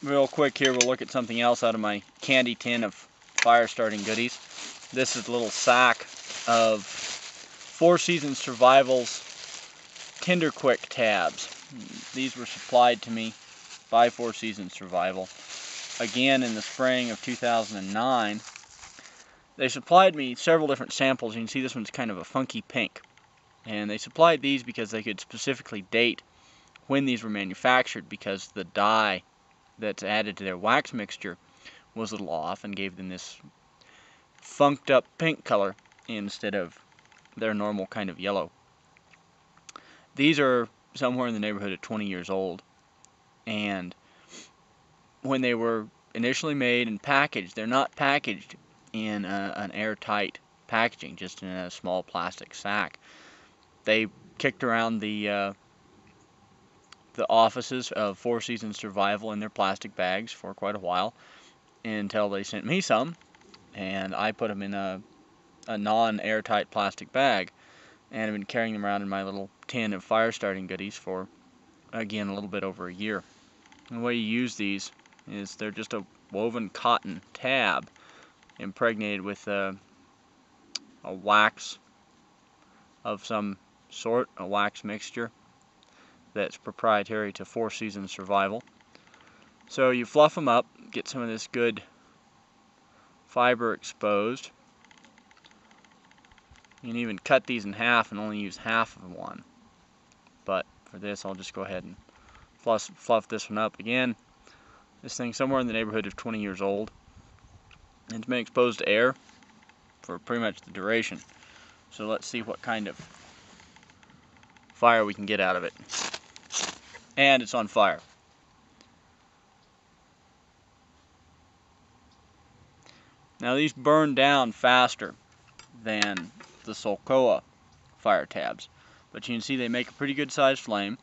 Real quick here, we'll look at something else out of my candy tin of fire starting goodies. This is a little sack of Four Seasons Survival's Tinder Quik tabs. These were supplied to me by Four Seasons Survival. Again, in the spring of 2009. They supplied me several different samples. You can see this one's kind of a funky pink. And they supplied these because they could specifically date when these were manufactured, because the dye that's added to their wax mixture was a little off and gave them this funked up pink color instead of their normal kind of yellow. These are somewhere in the neighborhood of 20 years old, and when they were initially made and packaged, they're not packaged in an airtight packaging, just in a small plastic sack. They kicked around the offices of Four Seasons Survival in their plastic bags for quite a while, until they sent me some, and I put them in a non-airtight plastic bag, and I've been carrying them around in my little tin of fire starting goodies for, again, a little bit over a year. And the way you use these is they're just a woven cotton tab impregnated with a wax of some sort, a wax mixture that's proprietary to Four Seasons Survival. So you fluff them up, get some of this good fiber exposed. You can even cut these in half and only use half of one. But for this, I'll just go ahead and fluff this one up. Again, this thing's somewhere in the neighborhood of 20 years old. It's been exposed to air for pretty much the duration. So let's see what kind of fire we can get out of it. And it's on fire. Now these burn down faster than the Solcoa fire tabs, but you can see they make a pretty good sized flame.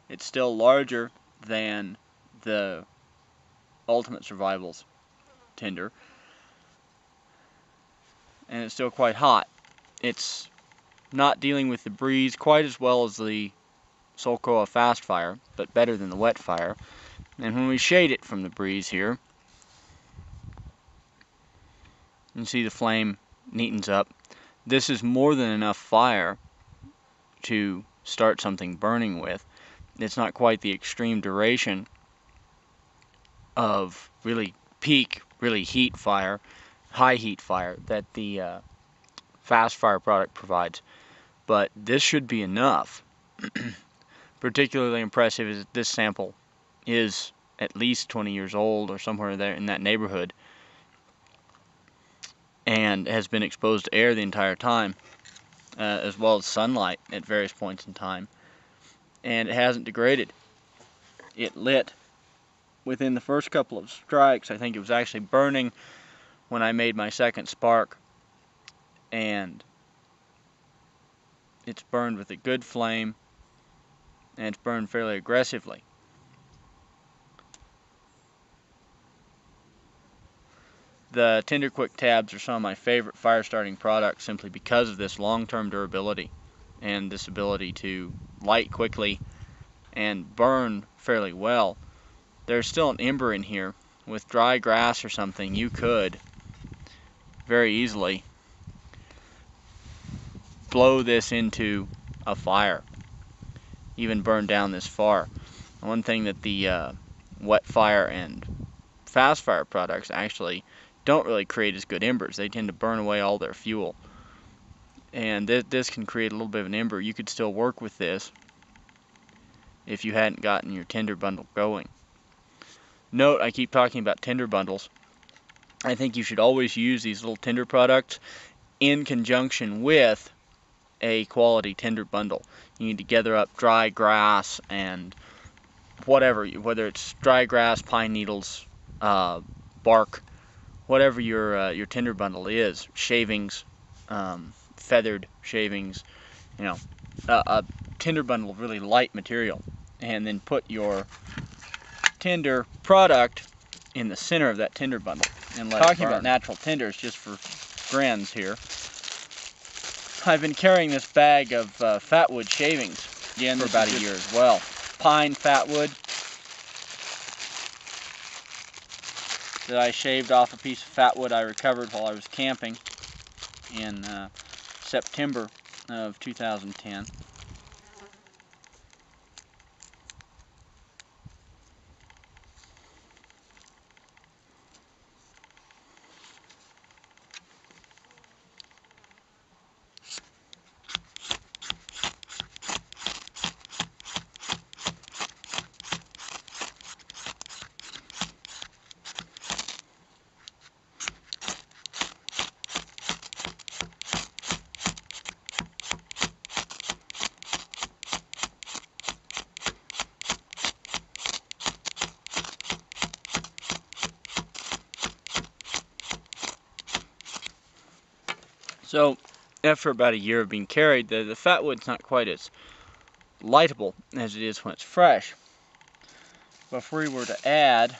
It's still larger than the Ultimate Survival's tinder, and it's still quite hot. It's not dealing with the breeze quite as well as the Solcoa fast fire, but better than the wet fire. And when we shade it from the breeze here, you can see the flame neatens up. This is more than enough fire to start something burning with. It's not quite the extreme duration of really peak, really heat fire, high heat fire that the fast fire product provides, but this should be enough. Particularly impressive is that this sample is at least 20 years old or somewhere there in that neighborhood, and has been exposed to air the entire time, as well as sunlight at various points in time, and it hasn't degraded. It lit within the first couple of strikes. I think it was actually burning when I made my second spark, and it's burned with a good flame, and it's burned fairly aggressively. The Tinder Quik tabs are some of my favorite fire starting products simply because of this long-term durability and this ability to light quickly and burn fairly well. There's still an ember in here. With dry grass or something, you could very easily blow this into a fire, even burn down this far. One thing that the wet fire and fast fire products actually don't really create as good embers. They tend to burn away all their fuel, and this can create a little bit of an ember. You could still work with this if you hadn't gotten your tinder bundle going. Note, I keep talking about tinder bundles. I think you should always use these little tinder products in conjunction with a quality tinder bundle. You need to gather up dry grass and whatever, whether it's dry grass, pine needles, bark, whatever your tinder bundle is, shavings, feathered shavings, a tinder bundle of really light material, and then put your tinder product in the center of that tinder bundle and let it burn. Talking about natural tinders, just for grins here, I've been carrying this bag of fatwood shavings again for about a year as well. Pine fatwood. that I shaved off a piece of fat wood I recovered while I was camping in September of 2010. So after about a year of being carried, the fat wood's not quite as lightable as it is when it's fresh. But if we were to add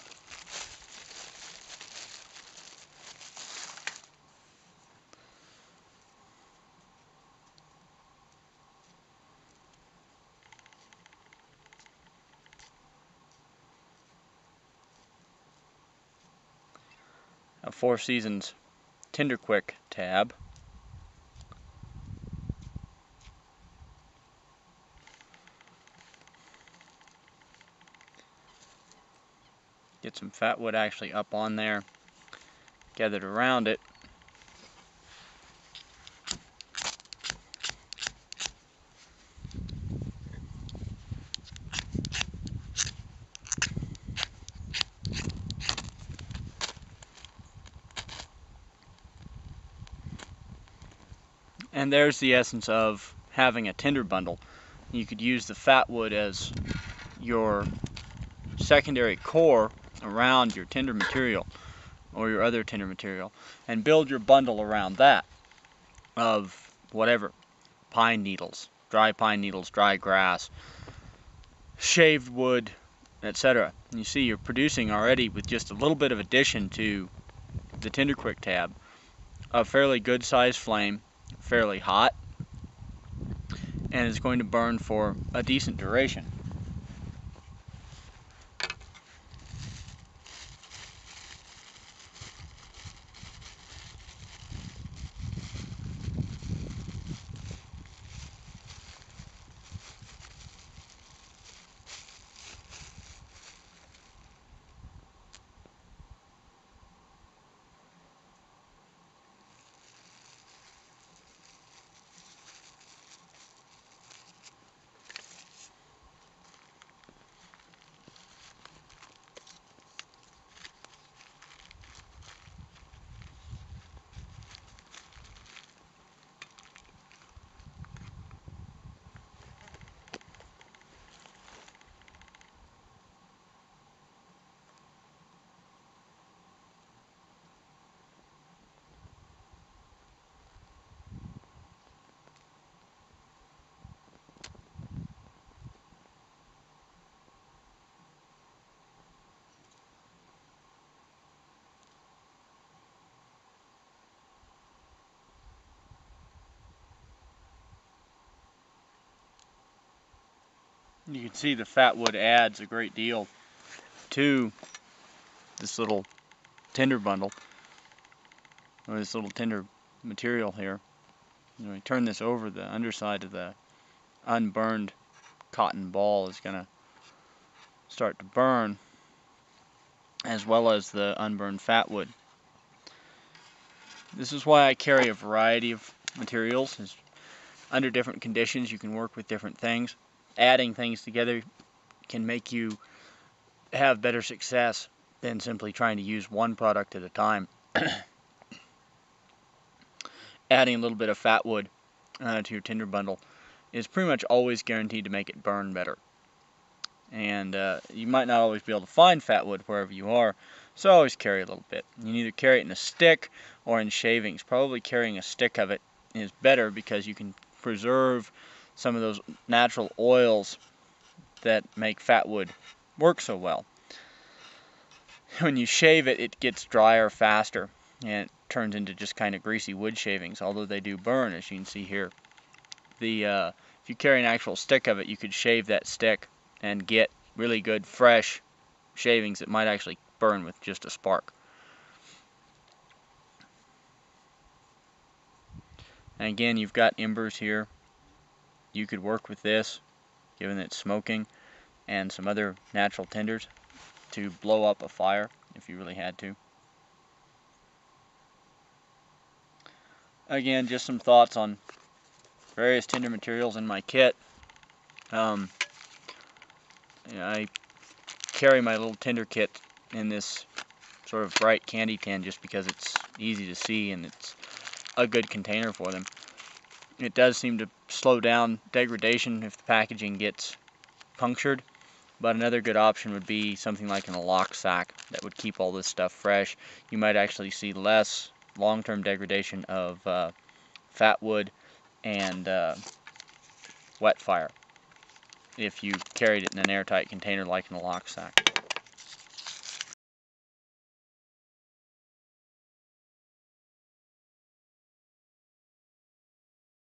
a Four Seasons Tinder Quik tab, get some fat wood actually up on there, gathered around it. And there's the essence of having a tinder bundle. You could use the fat wood as your secondary core around your tinder material or your other tinder material and build your bundle around that of whatever, pine needles, dry grass, shaved wood, etc. You see you're producing already with just a little bit of addition to the Tinder Quik tab a fairly good sized flame, fairly hot, and it's going to burn for a decent duration. You can see the fat wood adds a great deal to this little tinder bundle, or this little tinder material here. You know, you turn this over, the underside of the unburned cotton ball is going to start to burn, as well as the unburned fat wood. This is why I carry a variety of materials. Under different conditions you can work with different things. Adding things together can make you have better success than simply trying to use one product at a time. Adding a little bit of fat wood to your tinder bundle is pretty much always guaranteed to make it burn better. And you might not always be able to find fat wood wherever you are, so always carry a little bit. You can either carry it in a stick or in shavings. Probably carrying a stick of it is better because you can preserve some of those natural oils that make fat wood work so well. When you shave it, it gets drier faster and it turns into just kind of greasy wood shavings, although they do burn, as you can see here. If you carry an actual stick of it, you could shave that stick and get really good fresh shavings that might actually burn with just a spark. And again, you've got embers here. You could work with this, given that it's smoking, and some other natural tinders to blow up a fire if you really had to. Again, just some thoughts on various tinder materials in my kit. I carry my little tinder kit in this sort of bright candy tin just because it's easy to see and it's a good container for them. It does seem to slow down degradation if the packaging gets punctured, but another good option would be something like in a lock sack that would keep all this stuff fresh. You might actually see less long-term degradation of fat wood and wet fire if you carried it in an airtight container like in a lock sack.